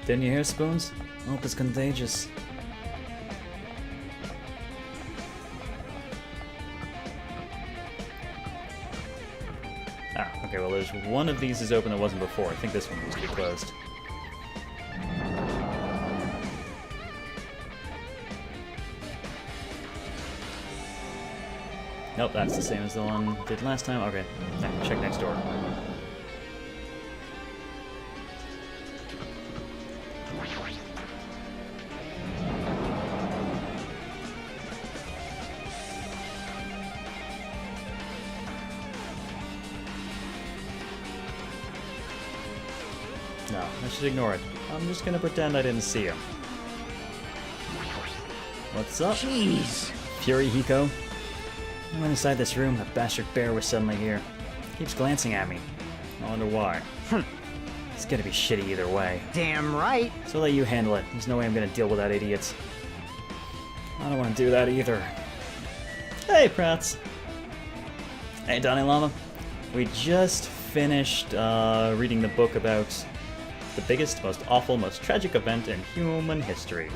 Didn't you hear, Spoons? Hope is contagious. Ah, okay, well there's one of these is open that wasn't before. I think this one used to be closed. Nope, that's the same as the one did last time. Okay, check next door. No, I should ignore it. I'm just gonna pretend I didn't see him. What's up? Jeez! Fury Hiko? I went inside this room, the bastard bear was suddenly here. Keeps glancing at me. I wonder why. It's gonna be shitty either way. Damn right! So let you handle it. There's no way I'm gonna deal with that idiot. I don't want to do that either. Hey, Prats! Hey, Donnie Llama. We just finished reading the book about the biggest, most awful, most tragic event in human history.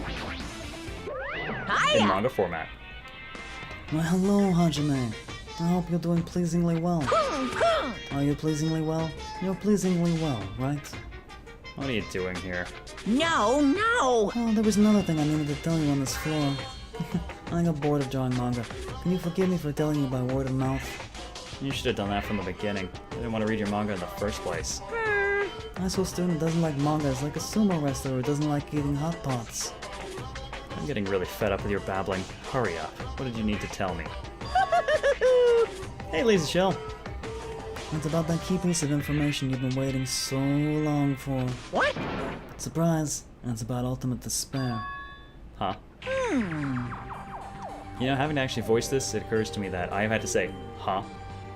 Hiya! In manga format. Well, hello, Hajime. I hope you're doing pleasingly well. Are you pleasingly well? You're pleasingly well, right? What are you doing here? No, no! Oh, there was another thing I needed to tell you on this floor. I got bored of drawing manga. Can you forgive me for telling you by word of mouth? You should have done that from the beginning. I didn't want to read your manga in the first place. A high school student who doesn't like manga is like a sumo wrestler who doesn't like eating hot pots. I'm getting really fed up with your babbling. Hurry up. What did you need to tell me? Hey, Lazy Shell. It's about that key piece of information you've been waiting so long for. What? Surprise! And it's about ultimate despair. Huh? You know, having to actually voice this, it occurs to me that I've had to say, huh,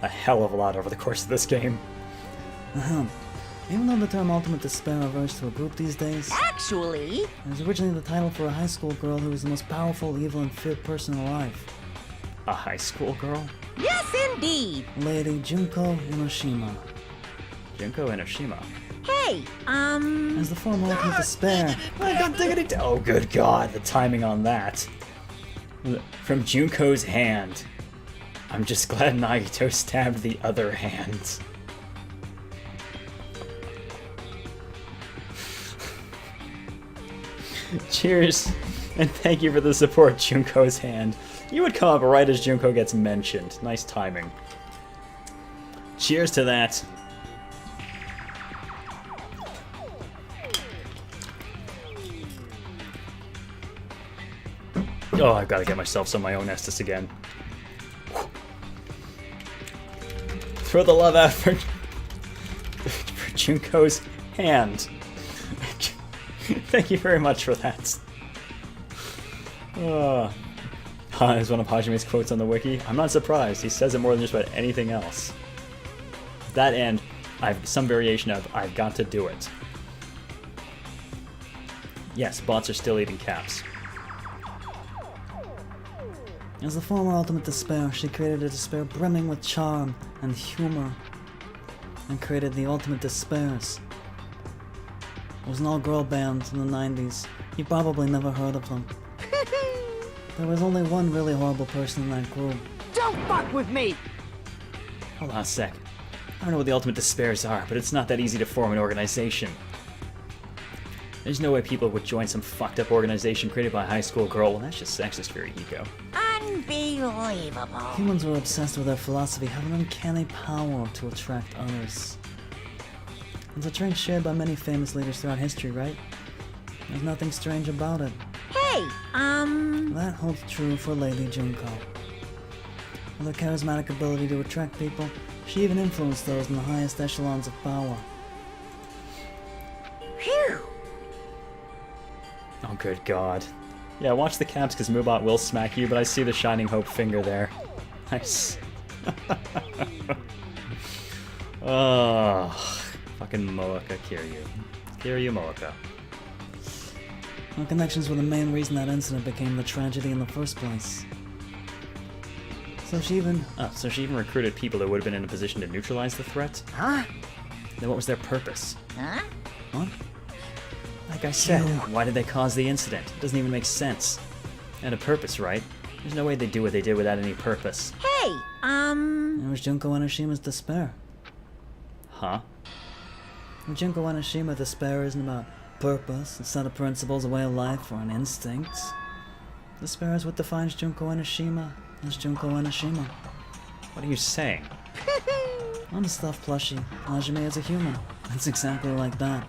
a hell of a lot over the course of this game. Ahem. Even though the term ultimate despair refers to a group these days, Actually... it was originally the title for a high school girl who was the most powerful, evil, and fit person alive. A high school girl? Yes, indeed! Lady Junko Inoshima. Junko Enoshima. Hey, As the former ultimate despair, I got diggity. Oh, good God, the timing on that. From Junko's hand. I'm just glad Nagito stabbed the other hand. Cheers, and thank you for the support, Junko's hand. You would come up right as Junko gets mentioned. Nice timing. Cheers to that. Oh, I've got to get myself some of my own Estus again. Throw the love out for Junko's hand. Thank you very much for that. Is one of Hajime's quotes on the wiki. I'm not surprised. He says it more than just about anything else. That and I've some variation of I've got to do it. Yes, bots are still eating caps. as the former ultimate despair, she created a despair brimming with charm and humor, and created the ultimate despairs. It was an all-girl band in the 90s. You probably never heard of them. There was only one really horrible person in that group. Don't fuck with me! Hold on a sec. I don't know what the ultimate despairs are, but it's not that easy to form an organization. There's no way people would join some fucked up organization created by a high school girl. Well, that's just sexist for your ego. Unbelievable. Humans were obsessed with their philosophy, have an uncanny power to attract others. It's a trait shared by many famous leaders throughout history, right? There's nothing strange about it. Hey, That holds true for Lady Junko. With her charismatic ability to attract people, she even influenced those in the highest echelons of power. Phew. Oh, good God. Yeah, watch the caps because Moobot will smack you, but I see the Shining Hope finger there. Nice. Oh, fucking Moeka Kiryu. Kiryu Moeka. Her connections were the main reason that incident became the tragedy in the first place. So she even recruited people that would have been in a position to neutralize the threat? Huh? Then what was their purpose? Huh? What? Like I said, why did they cause the incident? It doesn't even make sense. And a purpose, right? There's no way they do what they did without any purpose. Hey, It was Junko Anoshima's despair. Huh? And Junko Enoshima despair isn't about purpose, a set of principles, a way of life, or an instinct. Despair is what defines Junko Enoshima as Junko Enoshima. What are you saying? I'm a stuffed plushie. Hajime is a human. It's exactly like that.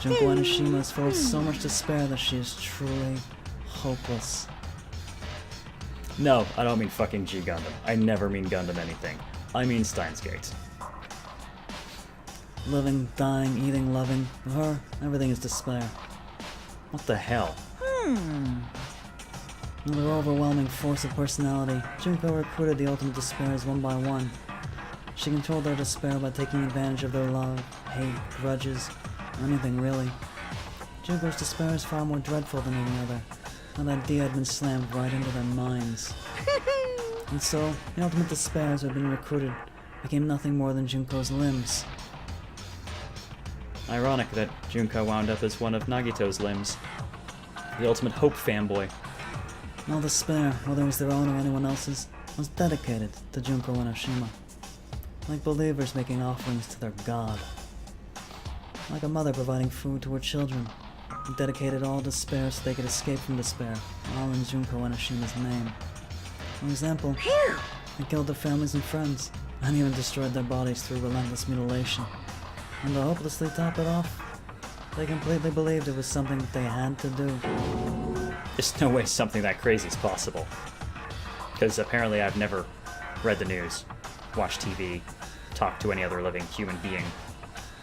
Junko Enoshima is full of so much despair that she is truly hopeless. No, I don't mean fucking G Gundam. I never mean Gundam anything. I mean Steins Gate. Living, dying, eating, loving. For her, everything is despair. What the hell? With her overwhelming force of personality, Junko recruited the ultimate despairs one by one. She controlled their despair by taking advantage of their love, hate, grudges, anything really. Junko's despair is far more dreadful than any other. That idea had been slammed right into their minds. And so, the ultimate despairs who had been recruited became nothing more than Junko's limbs. Ironic that Junko wound up as one of Nagito's limbs. The ultimate hope fanboy. All despair, whether it was their own or anyone else's, was dedicated to Junko Enoshima. Like believers making offerings to their god. Like a mother providing food to her children, who dedicated all despair so they could escape from despair, all in Junko Enoshima's name. For example, they killed their families and friends, and even destroyed their bodies through relentless mutilation. And to hopelessly top it off, they completely believed it was something that they had to do. There's no way something that crazy is possible. Because apparently I've never read the news, watched TV, talked to any other living human being.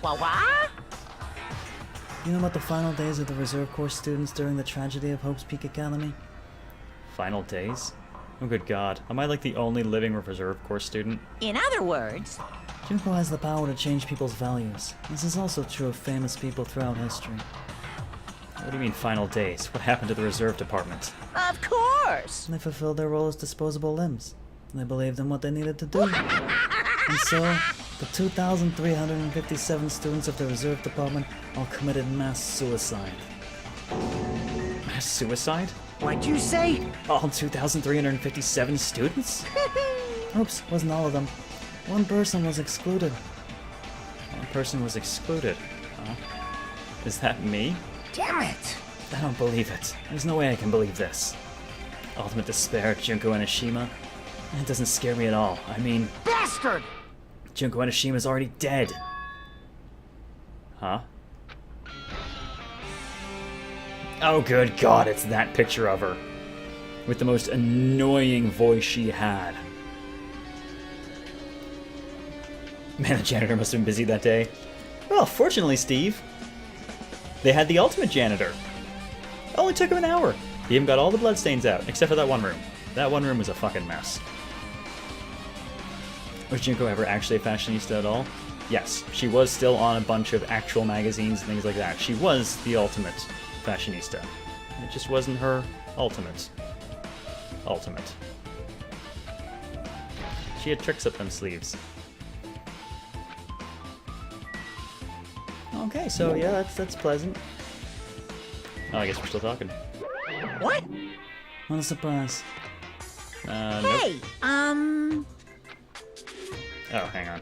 what? You know about the final days of the Reserve Corps students during the tragedy of Hope's Peak Academy? Final days? Oh good god, am I like the only living Reserve Corps student? In other words, Junko has the power to change people's values. This is also true of famous people throughout history. What do you mean final days? What happened to the reserve department? of course. They fulfilled their role as disposable limbs. They believed in what they needed to do. And so, the 2,357 students of the reserve department all committed mass suicide. Mass suicide? What'd you say? All 2,357 students? Oops, wasn't all of them. One person was excluded. One person was excluded. Huh? Is that me? Damn it. I don't believe it. There's no way I can believe this. Ultimate despair, Junko Enoshima? It doesn't scare me at all. I mean, Bastard! Junko Enoshima's already dead. Huh? Oh good god, it's that picture of her. With the most annoying voice she had. Man, the janitor must have been busy that day. Well, fortunately, Steve, they had the ultimate janitor. It only took him an hour. He even got all the bloodstains out, except for that one room. That one room was a fucking mess. Was Junko ever actually a fashionista at all? Yes, she was still on a bunch of actual magazines and things like that. She was the ultimate fashionista. It just wasn't her ultimate. Ultimate. She had tricks up them sleeves. Okay, so yeah, that's pleasant. Oh, I guess we're still talking. What? What a surprise. Nope. Hey, Oh, hang on.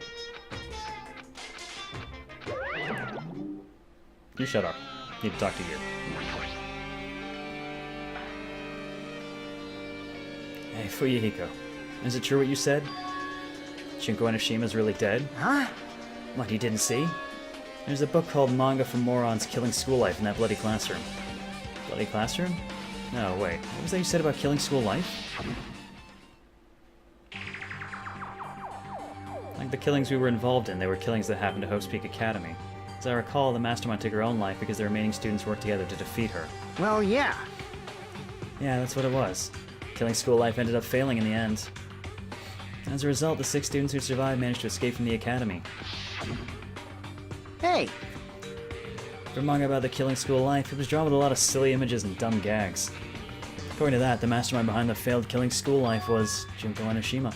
You shut up. Need to talk to you. Hey, Fuyuhiko. Is it true what you said? Junko Enoshima's really dead? Huh? What, you didn't see? There's a book called Manga for Morons Killing School Life in that bloody classroom. Bloody classroom? No, wait. What was that you said about killing school life? Like the killings we were involved in, they were killings that happened to Hope's Peak Academy. As I recall, the mastermind took her own life because the remaining students worked together to defeat her. Well, yeah. Yeah, that's what it was. Killing school life ended up failing in the end. As a result, the 6 students who survived managed to escape from the academy. Hey, For a manga about the killing school life, it was drawn with a lot of silly images and dumb gags. According to that, the mastermind behind the failed killing school life was Junko Enoshima.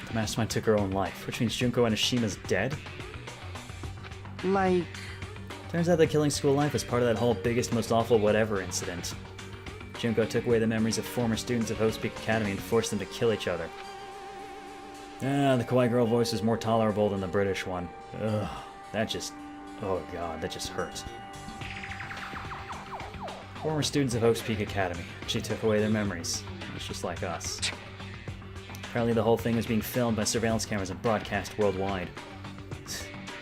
The mastermind took her own life, which means Junko Enoshima's dead? like... Turns out that killing school life was part of that whole biggest, most awful whatever incident. Junko took away the memories of former students of Hope's Peak Academy and forced them to kill each other. The kawaii girl voice is more tolerable than the British one. Ugh, that just... oh god, that just hurts. Former students of Hope's Peak Academy. She took away their memories. It's just like us. Apparently the whole thing was being filmed by surveillance cameras and broadcast worldwide.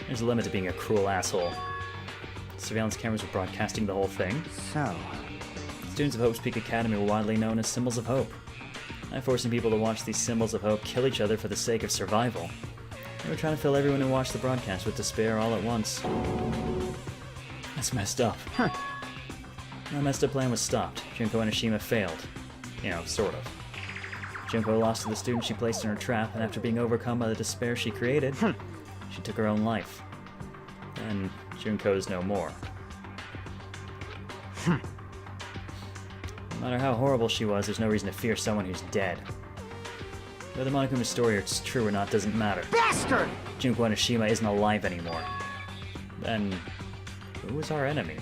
There's a limit to being a cruel asshole. Surveillance cameras were broadcasting the whole thing. So, Students of Hope's Peak Academy were widely known as symbols of hope. By forcing people to watch these symbols of hope kill each other for the sake of survival, they were trying to fill everyone who watched the broadcast with despair all at once. That's messed up. Huh. That messed up plan was stopped. Junko Enoshima failed. You know, sort of. Junko lost to the student she placed in her trap, and after being overcome by the despair she created, she took her own life. And Junko's no more. No matter how horrible she was, there's no reason to fear someone who's dead. Whether Monokuma's story is true or not doesn't matter. bastard! Junko Enoshima isn't alive anymore. Then, who is our enemy?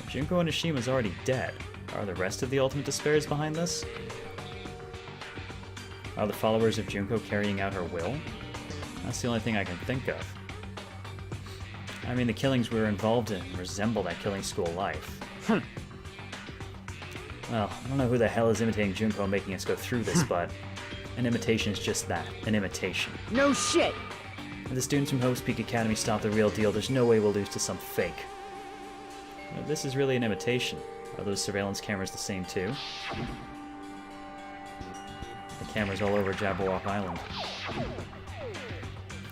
If Junko Enoshima's already dead, are the rest of the Ultimate Despairs behind this? Are the followers of Junko carrying out her will? That's the only thing I can think of. I mean, the killings we were involved in resemble that killing school life. Well, I don't know who the hell is imitating Junko making us go through this, but an imitation is just that, an imitation. No shit! If the students from Hope's Peak Academy stop the real deal, there's no way we'll lose to some fake. If this is really an imitation, are those surveillance cameras the same too? The cameras all over Jabberwock Island.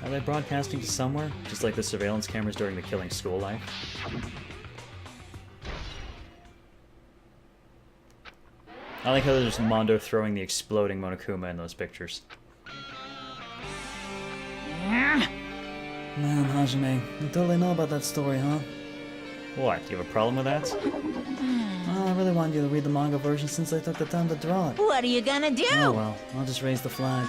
Are they broadcasting to somewhere, just like the surveillance cameras during the killing school life? I like how there's Mondo throwing the exploding Monokuma in those pictures. Man, Hajime, you totally know about that story, huh? What, do you have a problem with that? Well, I really wanted you to read the manga version since I took the time to draw it. What are you gonna do? Oh well, I'll just raise the flag.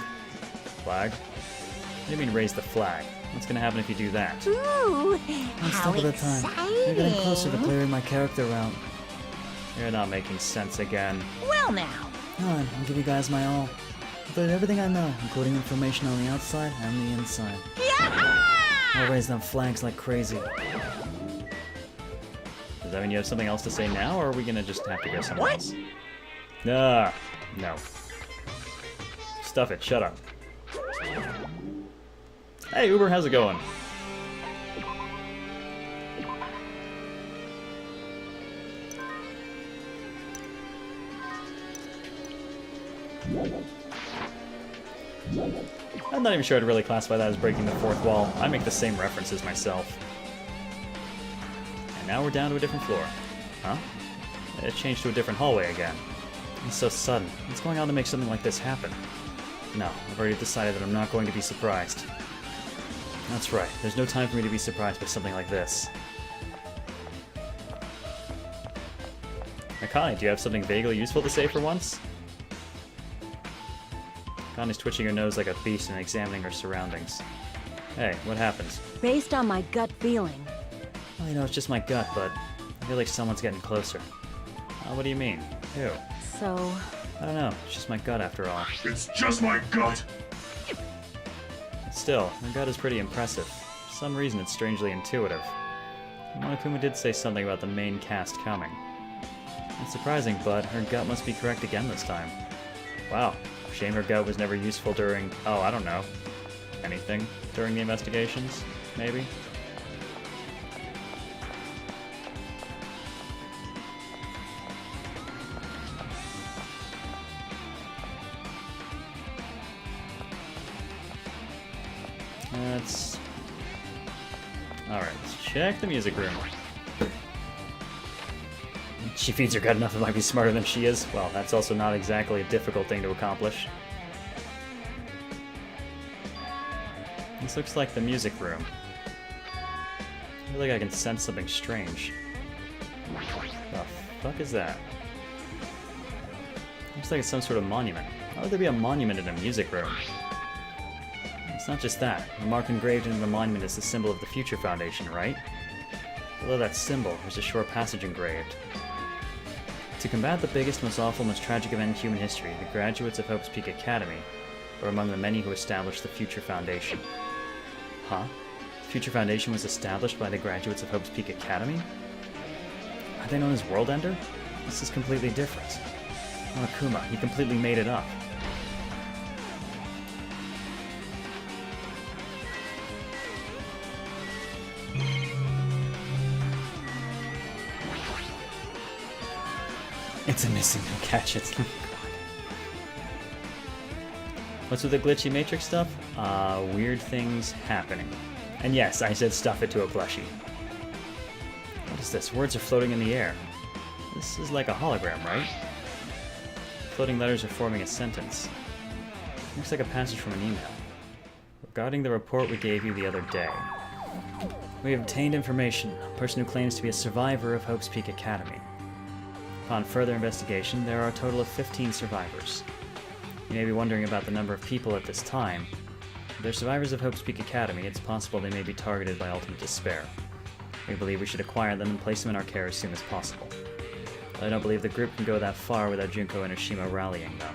Flag? What do you mean raise the flag? What's gonna happen if you do that? Ooh, One how step at a time. You're getting closer to exciting! clearing my character out. You're not making sense again. Well now, Alright, I'll give you guys my all. I'll tell you everything I know, including information on the outside and the inside. I'll raise them flags like crazy. Does that mean you have something else to say now, or are we gonna just have to go somewhere What? else? No. Stuff it, shut up. Hey Uber, how's it going? I'm not even sure I'd really classify that as breaking the fourth wall. I make the same references myself. And now we're down to a different floor. Huh? It changed to a different hallway again. It's so sudden. What's going on to make something like this happen? No, I've already decided that I'm not going to be surprised. That's right, there's no time for me to be surprised by something like this. Akane, do you have something vaguely useful to say for once? Akane's twitching her nose like a beast and examining her surroundings. Hey, what happens? Based on my gut feeling. Well, you know, it's just my gut, but I feel like someone's getting closer. What do you mean? Who? So, I don't know, it's just my gut after all. It's just my gut! Still, her gut is pretty impressive. For some reason, it's strangely intuitive. Monokuma did say something about the main cast coming. It's surprising, but her gut must be correct again this time. Wow, shame her gut was never useful during, oh, I don't know, anything during the investigations, maybe? Let's... Alright, let's check the music room. She feeds her gut enough, it might be smarter than she is. Well, that's also not exactly a difficult thing to accomplish. This looks like the music room. I feel like I can sense something strange. The fuck is that? Looks like it's some sort of monument. Why would there be a monument in a music room? It's not just that. The mark engraved in the monument is the symbol of the Future Foundation, right? Below that symbol, there's a short passage engraved. To combat the biggest, most awful, most tragic event in human history, the graduates of Hope's Peak Academy were among the many who established the Future Foundation. Huh? The Future Foundation was established by the graduates of Hope's Peak Academy? Are they known as World Ender? This is completely different. Monokuma, he completely made it up. It's a missing, no catch it. What's with the glitchy matrix stuff? Weird things happening. And yes, I said stuff it to a plushie. What is this? Words are floating in the air. This is like a hologram, right? Floating letters are forming a sentence. Looks like a passage from an email. Regarding the report we gave you the other day. We have obtained information. A person who claims to be a survivor of Hope's Peak Academy. Upon further investigation, there are a total of 15 survivors. You may be wondering about the number of people at this time. If they're survivors of Hope's Peak Academy, it's possible they may be targeted by ultimate despair. We believe we should acquire them and place them in our care as soon as possible. But I don't believe the group can go that far without Junko and Oshima rallying them.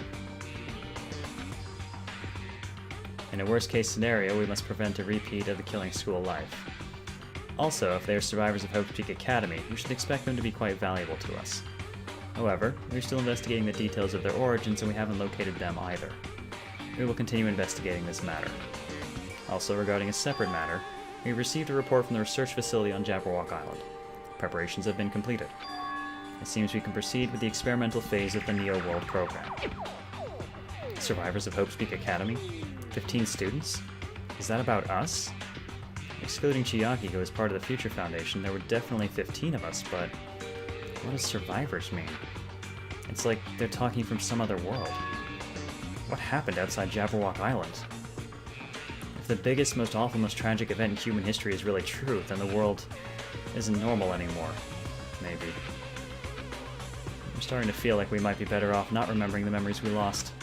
In a worst-case scenario, we must prevent a repeat of the killing school life. Also, if they are survivors of Hope's Peak Academy, we should expect them to be quite valuable to us. However, we're still investigating the details of their origins and we haven't located them either. We will continue investigating this matter. Also, regarding a separate matter, we received a report from the research facility on Jabberwock Island. Preparations have been completed. It seems we can proceed with the experimental phase of the Neo World program. Survivors of Hope's Peak Academy? 15 students? Is that about us? Excluding Chiaki, who is part of the Future Foundation, there were definitely 15 of us, but what does survivors mean? It's like they're talking from some other world. What happened outside Jabberwock Island? If the biggest, most awful, most tragic event in human history is really true, then the world isn't normal anymore. Maybe. I'm starting to feel like we might be better off not remembering the memories we lost.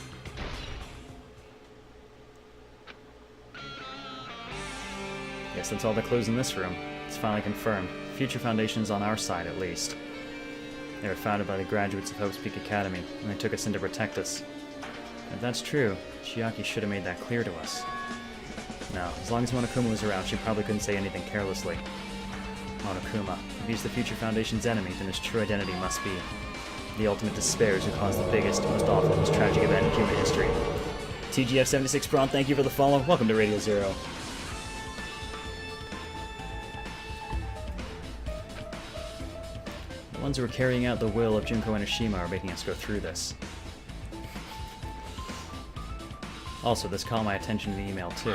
Guess that's all the clues in this room. It's finally confirmed. Future Foundation is on our side, at least. They were founded by the graduates of Hope's Peak Academy, and they took us in to protect us. If that's true, Chiaki should have made that clear to us. No, as long as Monokuma was around, she probably couldn't say anything carelessly. Monokuma, if he's the Future Foundation's enemy, then his true identity must be the ultimate despairs who caused the biggest, most awful, most tragic event in human history. TGF76 Braun, thank you for the follow. Welcome to Radio Zero. The ones who are carrying out the will of Junko and Oshima are making us go through this. Also, this caught my attention in the email too.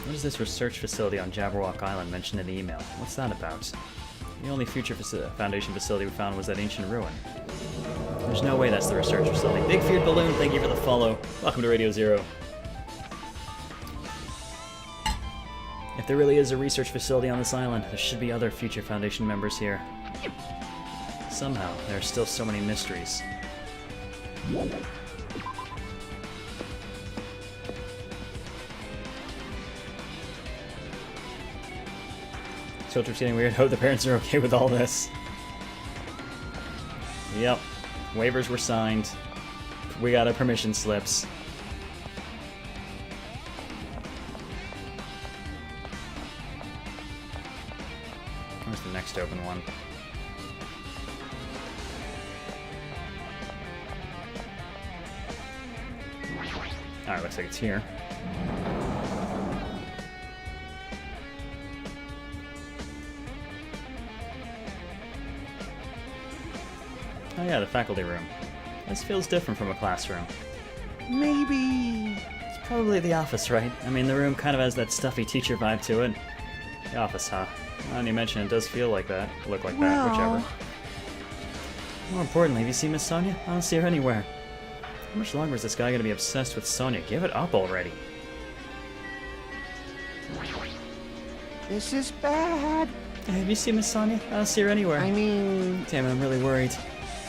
What is this research facility on Jabberwock Island mentioned in the email? What's that about? The only Future Foundation facility we found was that ancient ruin. There's no way that's the research facility. Big Feared Balloon, thank you for the follow. Welcome to Radio Zero. If there really is a research facility on this island, there should be other Future Foundation members here. Somehow, there are still so many mysteries. Children's getting weird. Hope the parents are okay with all this. Yep. Waivers were signed. We got our permission slips. Where's the next open one? Alright, looks like it's here. Oh yeah, the faculty room. This feels different from a classroom. Maybe... It's probably the office, right? I mean, the room kind of has that stuffy teacher vibe to it. The office, huh? Now you mention it, does feel like that. Look like that, whichever. More importantly, have you seen Miss Sonia? I don't see her anywhere. How much longer is this guy gonna be obsessed with Sonia? Give it up already. This is bad. Hey, have you seen Miss Sonia? I don't see her anywhere. I mean... Damn it, I'm really worried.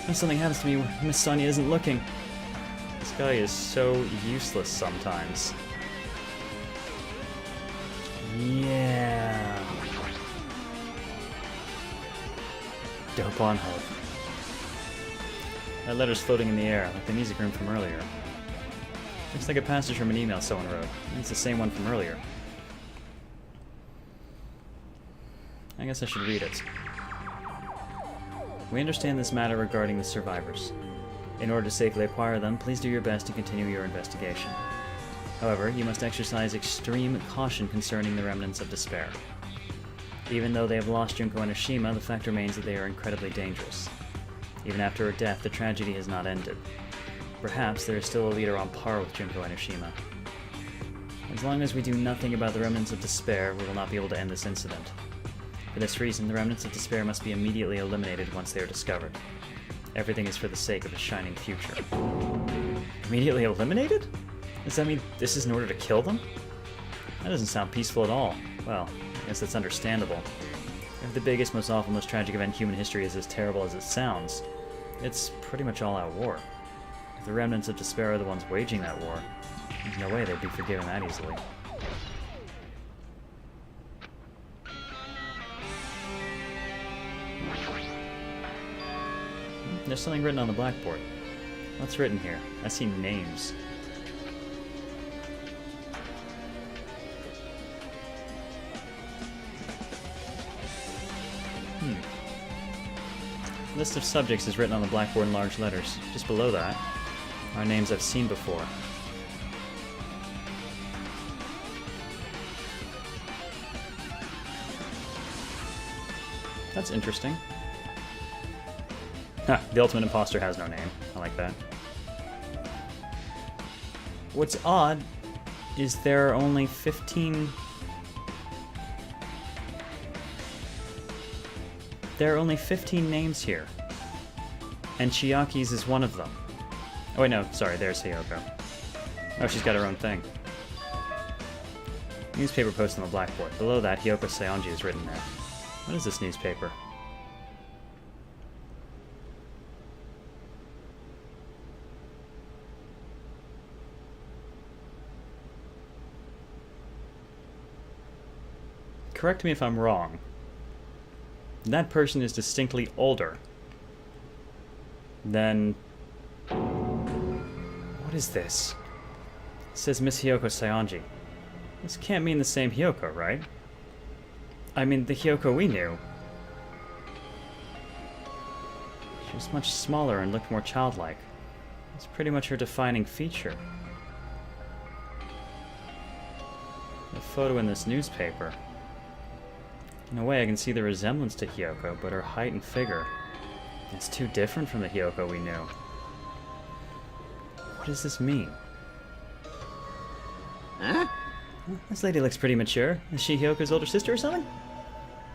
If something happens to me, Miss Sonia isn't looking. This guy is so useless sometimes. Yeah. Dope on hope. That letter's floating in the air, like the music room from earlier. Looks like a passage from an email someone wrote. It's the same one from earlier. I guess I should read it. We understand this matter regarding the survivors. In order to safely acquire them, please do your best to continue your investigation. However, you must exercise extreme caution concerning the remnants of despair. Even though they have lost Junko Enoshima, the fact remains that they are incredibly dangerous. Even after her death, the tragedy has not ended. Perhaps there is still a leader on par with Junko Enoshima. As long as we do nothing about the remnants of despair, we will not be able to end this incident. For this reason, the remnants of despair must be immediately eliminated once they are discovered. Everything is for the sake of a shining future. Immediately eliminated? Does that mean this is in order to kill them? That doesn't sound peaceful at all. Well, I guess that's understandable. If the biggest, most awful, most tragic event in human history is as terrible as it sounds, it's pretty much all-out war. If the remnants of despair are the ones waging that war, there's no way they'd be forgiven that easily. There's something written on the blackboard. What's written here? I see names. List of subjects is written on the blackboard in large letters. Just below that are names I've seen before. That's interesting. Ha, the ultimate imposter has no name. I like that. What's odd is there are only 15... There are only 15 names here. And Chiaki's is one of them. Oh wait, no, sorry, there's Hiyoko. Oh, she's got her own thing. Newspaper post on the blackboard. Below that, Hiyoko Saionji is written there. What is this newspaper? Correct me if I'm wrong. That person is distinctly older than... What is this? It says Miss Hiyoko Saionji. This can't mean the same Hiyoko, right? I mean, the Hiyoko we knew. She was much smaller and looked more childlike. It's pretty much her defining feature. The photo in this newspaper. In a way, I can see the resemblance to Hiyoko, but her height and figure, it's too different from the Hiyoko we knew. What does this mean? Huh? This lady looks pretty mature. Is she Hiyoko's older sister or something?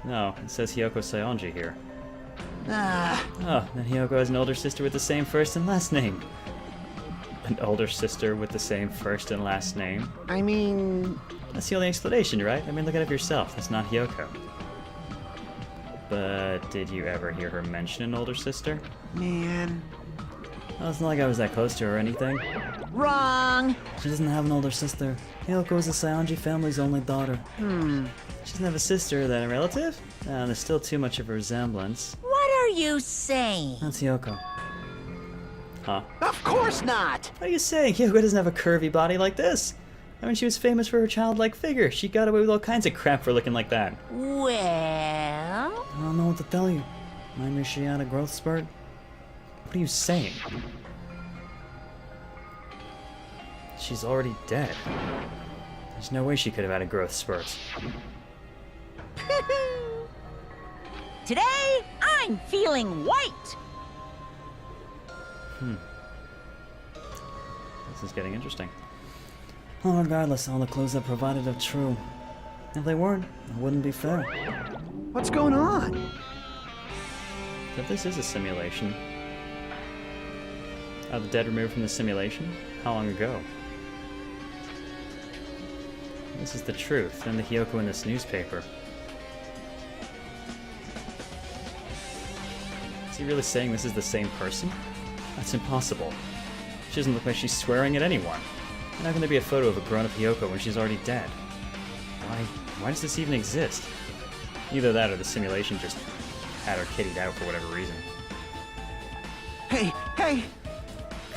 No, it says Hiyoko Saionji here. Oh, then Hiyoko has an older sister with the same first and last name. An older sister with the same first and last name? I mean... That's the only explanation, right? I mean, look at it for yourself. That's not Hiyoko. But did you ever hear her mention an older sister? Man... Well, it's not like I was that close to her or anything. Wrong. She doesn't have an older sister. Hiyoko is the Saionji family's only daughter. She doesn't have a sister, then a relative? There's still too much of a resemblance. What are you saying? That's Hiyoko. Huh? Of course not! What are you saying? Hiyoko doesn't have a curvy body like this. I mean, she was famous for her childlike figure. She got away with all kinds of crap for looking like that. Well... I don't know what to tell you. Maybe she had a growth spurt. What are you saying? She's already dead. There's no way she could have had a growth spurt. Today, I'm feeling white. This is getting interesting. Well, regardless, all the clues I provided are true. If they weren't, it wouldn't be fair. What's going on? If this is a simulation, are the dead removed from the simulation? How long ago? This is the truth, and the Hiyoko in this newspaper. Is he really saying this is the same person? That's impossible. She doesn't look like she's swearing at anyone. And how can there be a photo of a grown-up Hiyoko when she's already dead? Why does this even exist? Either that or the simulation just had her kittied out for whatever reason. Hey, hey,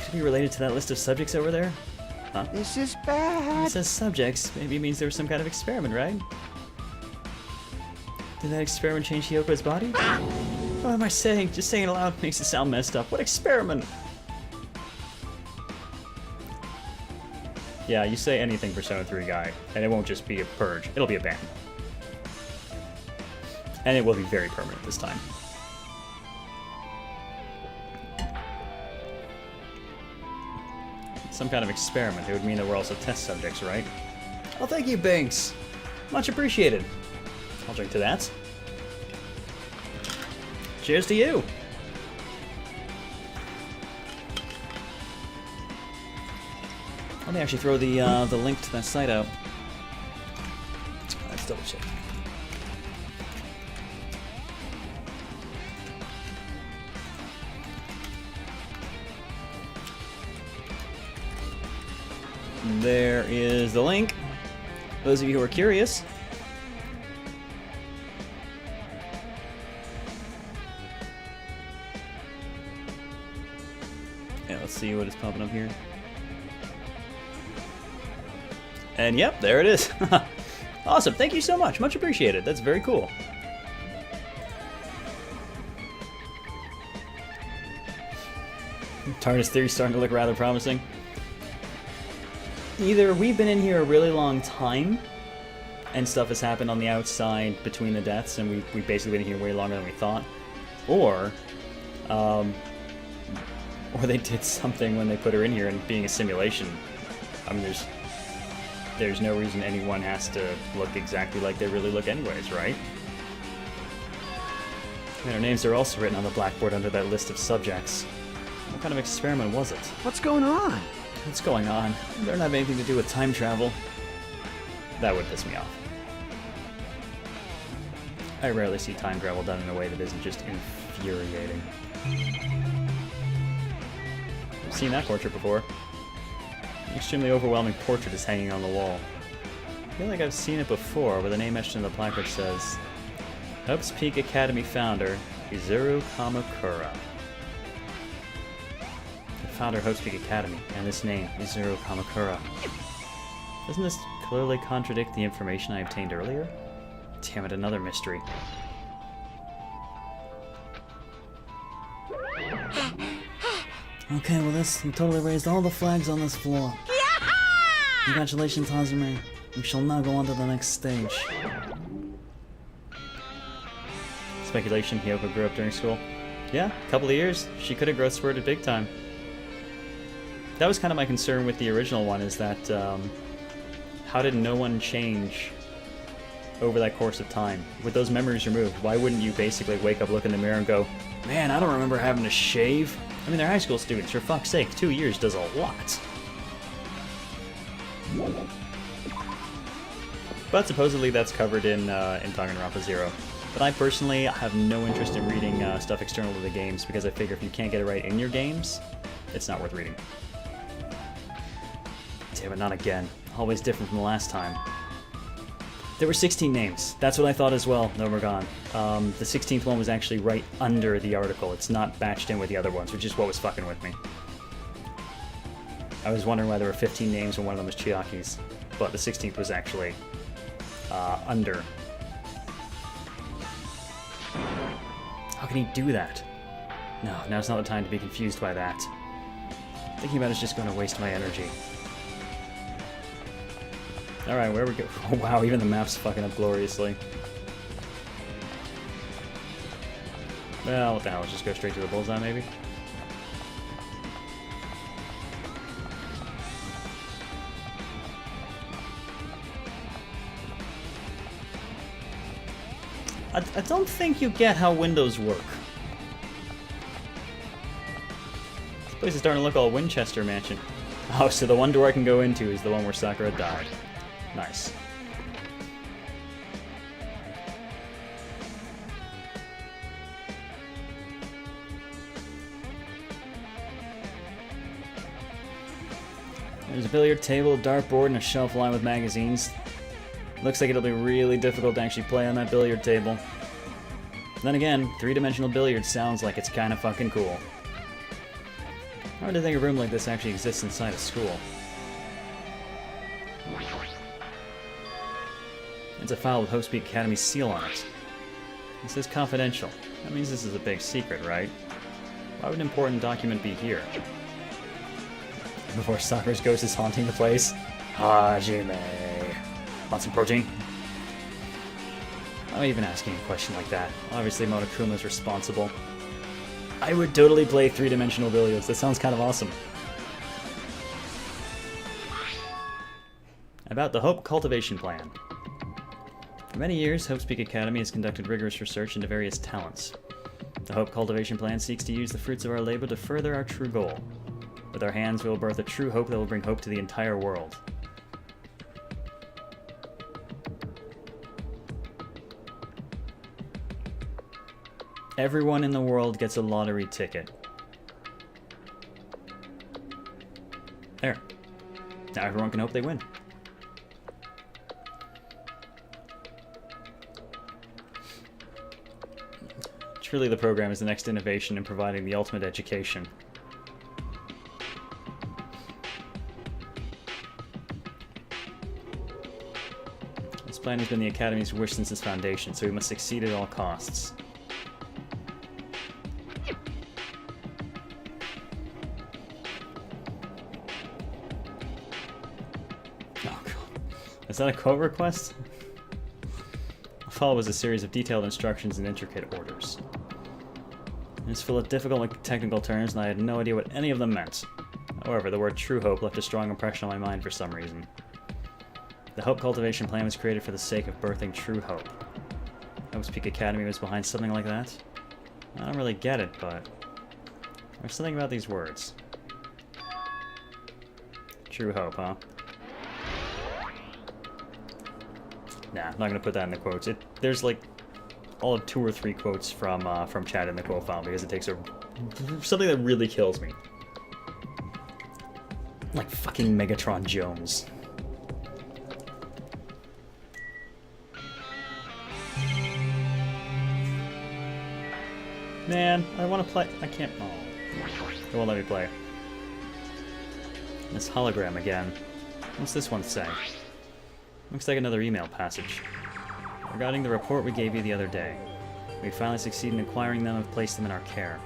Could it be related to that list of subjects over there? Huh? this is It bad. says subjects. Maybe it means there was some kind of experiment, right? Did that experiment change Hyoko's body? What am I saying? Just saying it aloud makes it sound messed up. What experiment? Yeah, you say anything Persona 3 guy, and it won't just be a purge. It'll be a ban. And it will be very permanent this time. Some kind of experiment. It would mean that we're also test subjects, right? Well, thank you, Binks. Much appreciated. I'll drink to that. Cheers to you. Let me actually throw the link to that site out. Let's double check. There is the link. Those of you who are curious. Yeah, let's see what is popping up here. And yep, there it is. Awesome, thank you so much. Much appreciated. That's very cool. TARDIS theory starting to look rather promising. Either we've been in here a really long time, and stuff has happened on the outside between the deaths, and we've basically been here way longer than we thought, or they did something when they put her in here, and being a simulation, I mean, there's no reason anyone has to look exactly like they really look anyways, right? And our names are also written on the blackboard under that list of subjects. What kind of experiment was it? What's going on? What's going on? It doesn't have anything to do with time travel. That would piss me off. I rarely see time travel done in a way that isn't just infuriating. I've seen that portrait before. An extremely overwhelming portrait is hanging on the wall. I feel like I've seen it before, where the name etched in the placard says, Hope's Peak Academy founder, Izuru Kamakura. The founder of Hope's Peak Academy, and this name, Izuru Kamakura. Doesn't this clearly contradict the information I obtained earlier? Damn it, another mystery. Okay, well you totally raised all the flags on this floor. Congratulations, Hazume. We shall now go on to the next stage. Speculation Hyoka grew up during school. Yeah, a couple of years. She could have growth spurted big time. That was kind of my concern with the original one, is that how did no one change over that course of time? With those memories removed, why wouldn't you basically wake up, look in the mirror, and go, man, I don't remember having to shave? I mean, they're high school students, for fuck's sake, 2 years does a lot. But supposedly that's covered in Danganronpa 0. But I personally have no interest in reading stuff external to the games, because I figure if you can't get it right in your games, it's not worth reading. Damn it, not again. Always different from the last time. There were 16 names. That's what I thought as well. No, we're gone. The 16th one was actually right under the article. It's not batched in with the other ones, which is what was fucking with me. I was wondering why there were 15 names when one of them was Chiaki's, but the 16th was actually under. How can he do that? No, now's not the time to be confused by that. Thinking about it is just going to waste my energy. Alright, where we go? Oh wow, even the map's fucking up gloriously. Well, what the hell, let's just go straight to the bullseye maybe? I don't think you get how windows work. This place is starting to look all Winchester Mansion. Oh, so the one door I can go into is the one where Sakura died. Nice. There's a billiard table, a dartboard, and a shelf lined with magazines. Looks like it'll be really difficult to actually play on that billiard table. Then again, 3-dimensional billiards sounds like it's kind of fucking cool. Hard to think a room like this actually exists inside a school. It's a file with Hope's Peak Academy's seal on it. It says confidential. That means this is a big secret, right? Why would an important document be here? Before Sakura's ghost is haunting the place? Hajime. Want some protein? I'm even asking a question like that. Obviously Monokuma's responsible. I would totally play 3-dimensional billiards. That sounds kind of awesome. About the Hope Cultivation Plan. For many years, Hope's Peak Academy has conducted rigorous research into various talents. The Hope Cultivation Plan seeks to use the fruits of our labor to further our true goal. With our hands, we will birth a true hope that will bring hope to the entire world. Everyone in the world gets a lottery ticket. There. Now everyone can hope they win. Truly, the program is the next innovation in providing the ultimate education. This plan has been the Academy's wish since its foundation, so we must succeed at all costs. Oh, God. Is that a quote request? The file was a series of detailed instructions and intricate orders. It's full of difficult and technical terms, and I had no idea what any of them meant. However, the word true hope left a strong impression on my mind for some reason. The Hope Cultivation Plan was created for the sake of birthing true hope. Hope's Peak Academy was behind something like that? I don't really get it, but there's something about these words. True hope, huh? Nah, I'm not gonna put that in the quotes. There's like all of 2 or 3 quotes from chat in the quote file because it takes something that really kills me. Like fucking Megatron Jones. Man, I want to play. I can't. Oh, it won't let me play. This hologram again. What's this one say? Looks like another email passage. Regarding the report we gave you the other day, we finally succeeded in acquiring them and placed them in our care.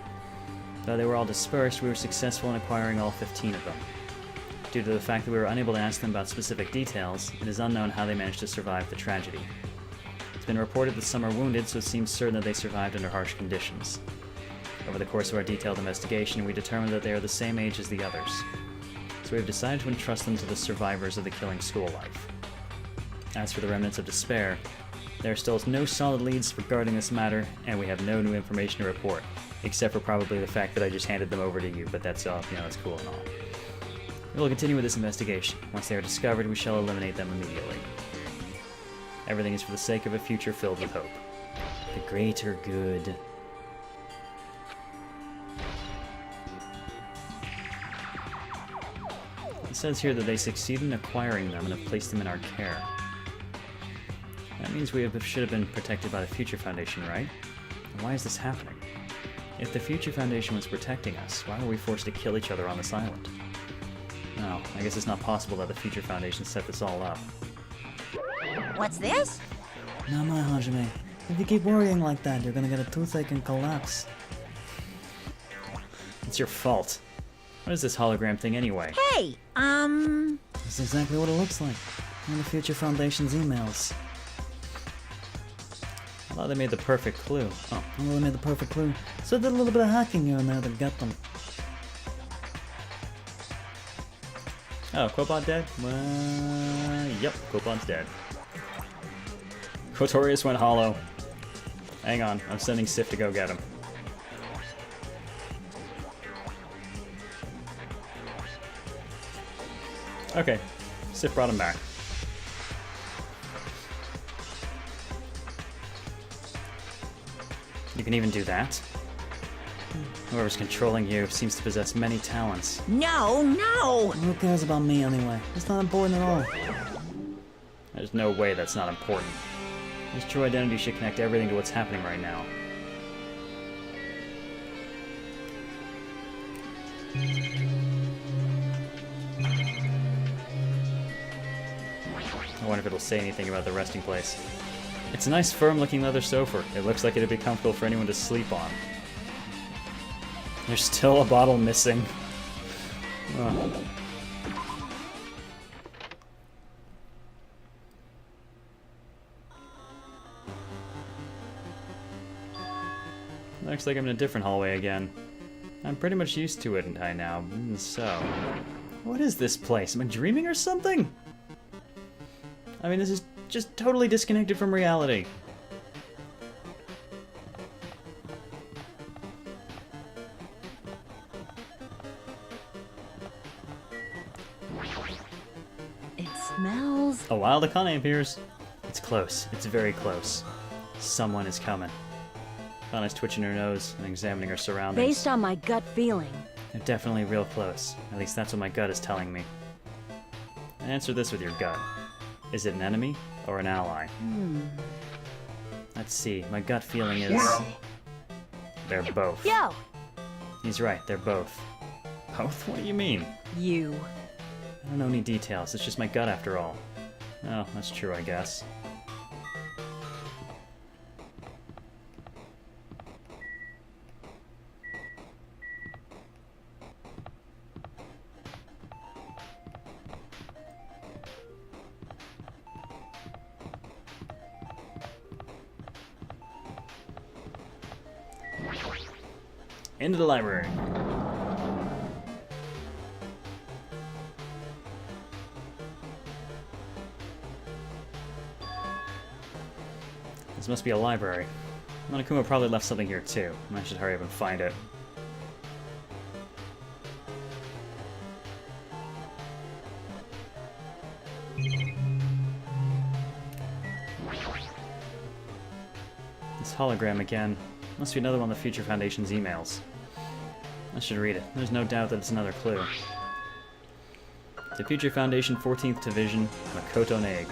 Though they were all dispersed, we were successful in acquiring all 15 of them. Due to the fact that we were unable to ask them about specific details, it is unknown how they managed to survive the tragedy. It's been reported that some are wounded, so it seems certain that they survived under harsh conditions. Over the course of our detailed investigation, we determined that they are the same age as the others. So we have decided to entrust them to the survivors of the killing school life. As for the remnants of despair, there are still no solid leads regarding this matter, and we have no new information to report, except for probably the fact that I just handed them over to you, but that's that's cool and all. We will continue with this investigation. Once they are discovered, we shall eliminate them immediately. Everything is for the sake of a future filled with hope. The greater good. It says here that they succeeded in acquiring them and have placed them in our care. That means we should have been protected by the Future Foundation, right? And why is this happening? If the Future Foundation was protecting us, why were we forced to kill each other on this island? No, I guess it's not possible that the Future Foundation set this all up. What's this? Not my Hajime. If you keep worrying like that, you're gonna get a toothache and collapse. It's your fault. What is this hologram thing anyway? Hey, That's exactly what it looks like. In the Future Foundation's emails. I thought they made the perfect clue. Oh, Well, they made the perfect clue, so I did a little bit of hacking here and there to get them. oh, Quopon dead? Yep, Quopon's dead. Quotorius went hollow. Hang on, I'm sending Sif to go get him. Okay, Sif brought him back. You can even do that? Whoever's controlling you seems to possess many talents. no. Who cares about me anyway? It's not important at all. There's no way that's not important. His true identity should connect everything to what's happening right now. I wonder if it'll say anything about the resting place. It's a nice firm-looking leather sofa. It looks like it'd be comfortable for anyone to sleep on. There's still a bottle missing. Ugh. Looks like I'm in a different hallway again. I'm pretty much used to it by now, so... What is this place? Am I dreaming or something? I mean, this is just totally disconnected from reality. It smells... A wild Akane appears. It's close. It's very close. Someone is coming. Akane's twitching her nose and examining her surroundings. Based on my gut feeling. They're definitely real close. At least that's what my gut is telling me. Answer this with your gut. Is it an enemy or an ally? Let's see. My gut feeling is... They're both. Yo! He's right. They're both. Both? What do you mean? You. I don't know any details. It's just my gut after all. Oh, that's true, I guess. Into the library. This must be a library. Monokuma probably left something here too. I should hurry up and find it. This hologram again. Must be another one of the Future Foundation's emails. I should read it. There's no doubt that it's another clue. The Future Foundation 14th Division, Makoto Naegi.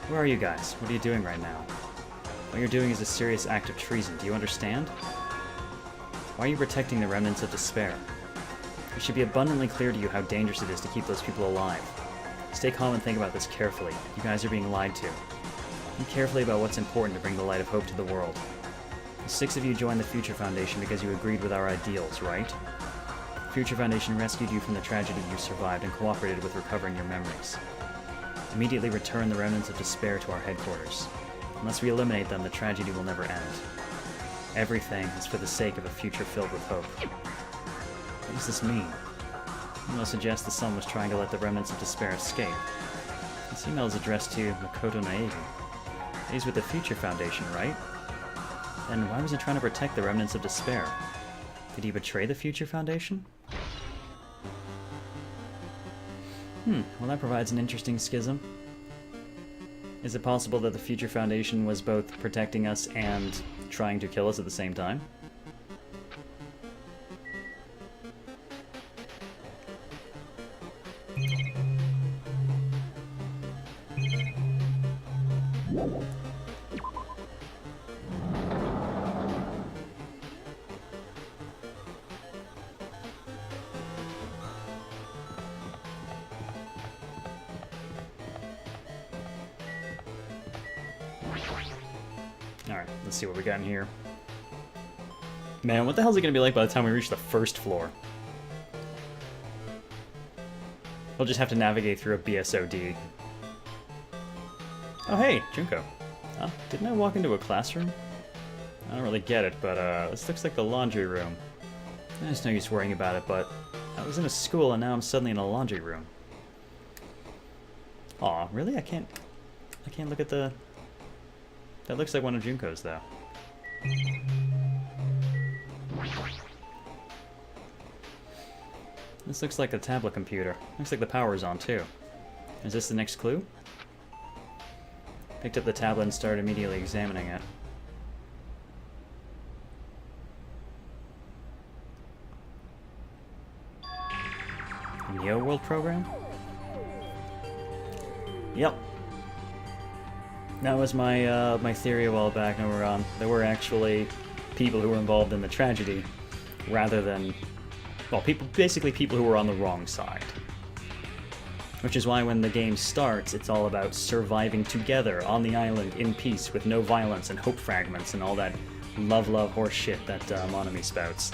Where are you guys? What are you doing right now? What you're doing is a serious act of treason. Do you understand? Why are you protecting the remnants of despair? It should be abundantly clear to you how dangerous it is to keep those people alive. Stay calm and think about this carefully. You guys are being lied to. Think carefully about what's important to bring the light of hope to the world. The 6 of you joined the Future Foundation because you agreed with our ideals, right? The Future Foundation rescued you from the tragedy you survived and cooperated with recovering your memories. Immediately return the remnants of despair to our headquarters. Unless we eliminate them, the tragedy will never end. Everything is for the sake of a future filled with hope. What does this mean? Email suggests the sun was trying to let the remnants of despair escape. This email is addressed to Makoto Naegi. He's with the Future Foundation, right? Then why was he trying to protect the remnants of despair? Did he betray the Future Foundation? Well that provides an interesting schism. Is it possible that the Future Foundation was both protecting us and trying to kill us at the same time? Alright, let's see what we got in here. Man, what the hell is it going to be like by the time we reach the first floor? We'll just have to navigate through a BSOD. Oh hey, Junko. Oh, didn't I walk into a classroom? I don't really get it, but this looks like the laundry room. There's no use worrying about it, but I was in a school and now I'm suddenly in a laundry room. Aw, really? I can't look at the... That looks like one of Junko's, though. This looks like a tablet computer. Looks like the power's on, too. Is this the next clue? Picked up the tablet and started immediately examining it. Neo World program? Yep. That was my my theory a while back. And there were actually people who were involved in the tragedy, rather than, well, basically people who were on the wrong side. Which is why when the game starts, it's all about surviving together on the island in peace with no violence and hope fragments and all that love horse shit that Monami spouts.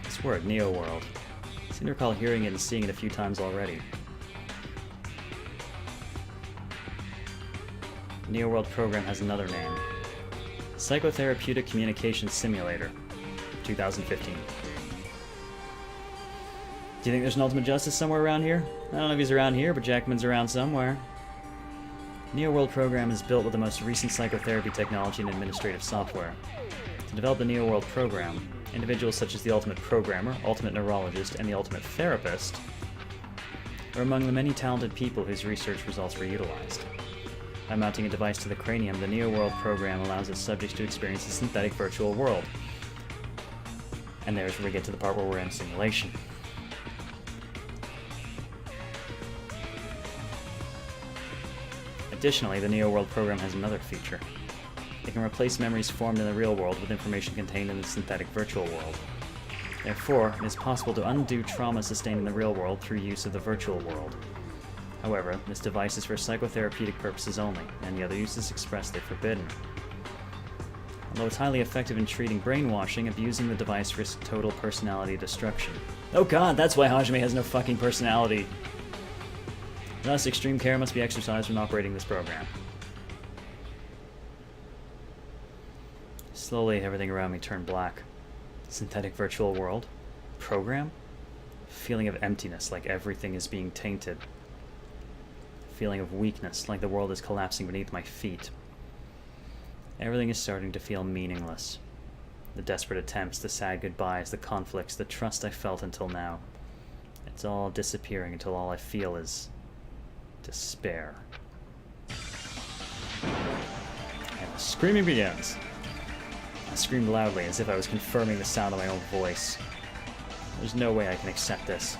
This word, Neo World. I seem to recall hearing it and seeing it a few times already. Neo World program has another name. Psychotherapeutic Communication Simulator, 2015. Do you think there's an Ultimate Justice somewhere around here? I don't know if he's around here, but Jackman's around somewhere. Neo World program is built with the most recent psychotherapy technology and administrative software. To develop the Neo World program, individuals such as the Ultimate Programmer, Ultimate Neurologist, and the Ultimate Therapist are among the many talented people whose research results were utilized. By mounting a device to the cranium, the Neo World program allows its subjects to experience a synthetic virtual world. And there's where we get to the part where we're in simulation. Additionally, the Neo World program has another feature. It can replace memories formed in the real world with information contained in the synthetic virtual world. Therefore, it is possible to undo trauma sustained in the real world through use of the virtual world. However, this device is for psychotherapeutic purposes only, and the other use is expressly forbidden. Although it's highly effective in treating brainwashing, abusing the device risks total personality destruction. Oh god, that's why Hajime has no fucking personality! Thus, extreme care must be exercised when operating this program. Slowly, everything around me turned black. Synthetic virtual world? Program? Feeling of emptiness, like everything is being tainted. Feeling of weakness, like the world is collapsing beneath my feet. Everything is starting to feel meaningless. The desperate attempts, the sad goodbyes, the conflicts, the trust I felt until now. It's all disappearing until all I feel is despair. And the screaming begins. I screamed loudly, as if I was confirming the sound of my own voice. There's no way I can accept this.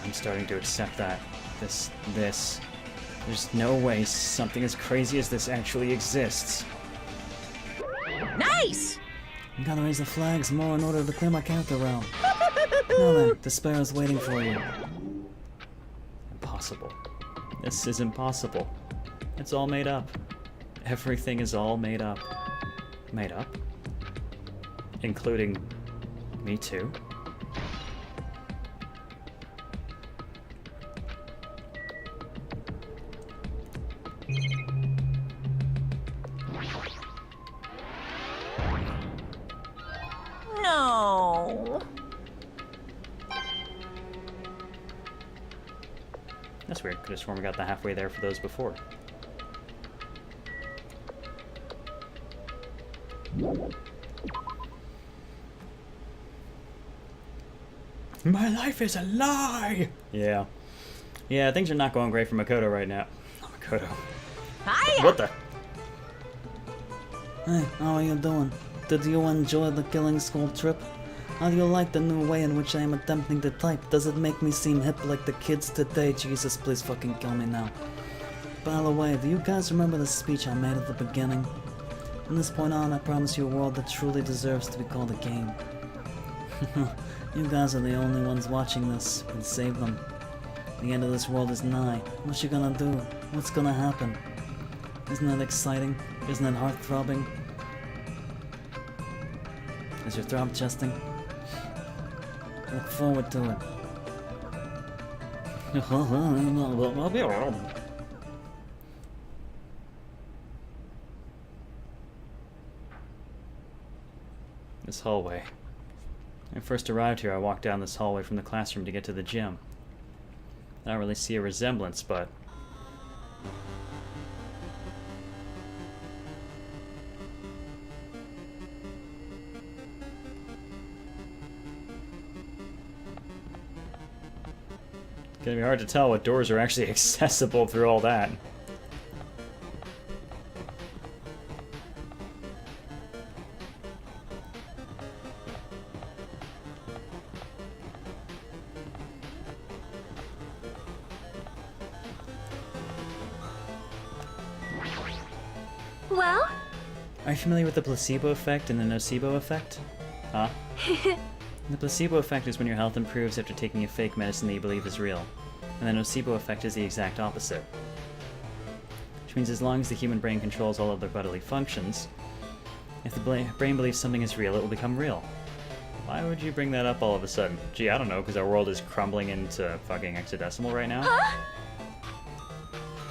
I'm starting to accept that. This. There's no way something as crazy as this actually exists. Nice! You gotta raise the flags more in order to clear my character realm. Now then, despair is waiting for you. Impossible. This is impossible. It's all made up. Everything is all made up. Made up? Including me too? No. That's weird. Could have sworn we got the halfway there for those before. My life is a lie! Yeah. Yeah, things are not going great for Makoto right now. Not Makoto. Hiya! What the? Hey, how are you doing? Did you enjoy the killing school trip? How do you like the new way in which I am attempting to type? Does it make me seem hip like the kids today? Jesus, please fucking kill me now. By the way, do you guys remember the speech I made at the beginning? From this point on, I promise you a world that truly deserves to be called a game. You guys are the only ones watching this. You can save them. The end of this world is nigh. What you gonna do? What's gonna happen? Isn't that exciting? Isn't that heart-throbbing? Is your throb chesting? Look forward to it. This hallway. When I first arrived here, I walked down this hallway from the classroom to get to the gym. I don't really see a resemblance, but... it's gonna be hard to tell what doors are actually accessible through all that. Well? Are you familiar with the placebo effect and the nocebo effect? Huh? The placebo effect is when your health improves after taking a fake medicine that you believe is real. And the nocebo effect is the exact opposite. Which means as long as the human brain controls all other bodily functions, if the brain believes something is real, it will become real. Why would you bring that up all of a sudden? Gee, I don't know, because our world is crumbling into fucking hexadecimal right now? Huh?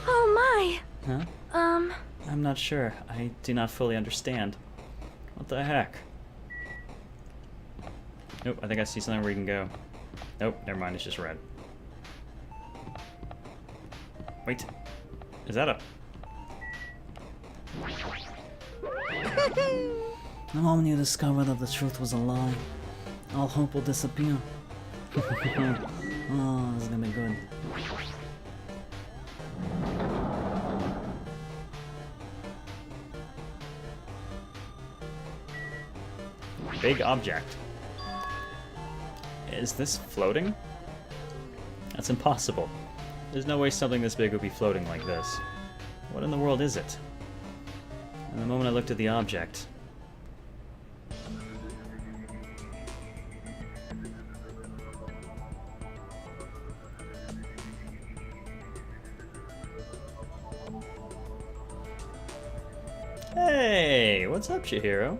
Oh my. Huh? I'm not sure. I do not fully understand. What the heck? Nope, I think I see something where we can go. Nope, never mind, it's just red. Wait. Is that a... The moment you discover that the truth was a lie, all hope will disappear. Oh, this is gonna be good. Big object. Is this floating? That's impossible. There's no way something this big would be floating like this. What in the world is it? And the moment I looked at the object... Hey! What's up, Chihiro?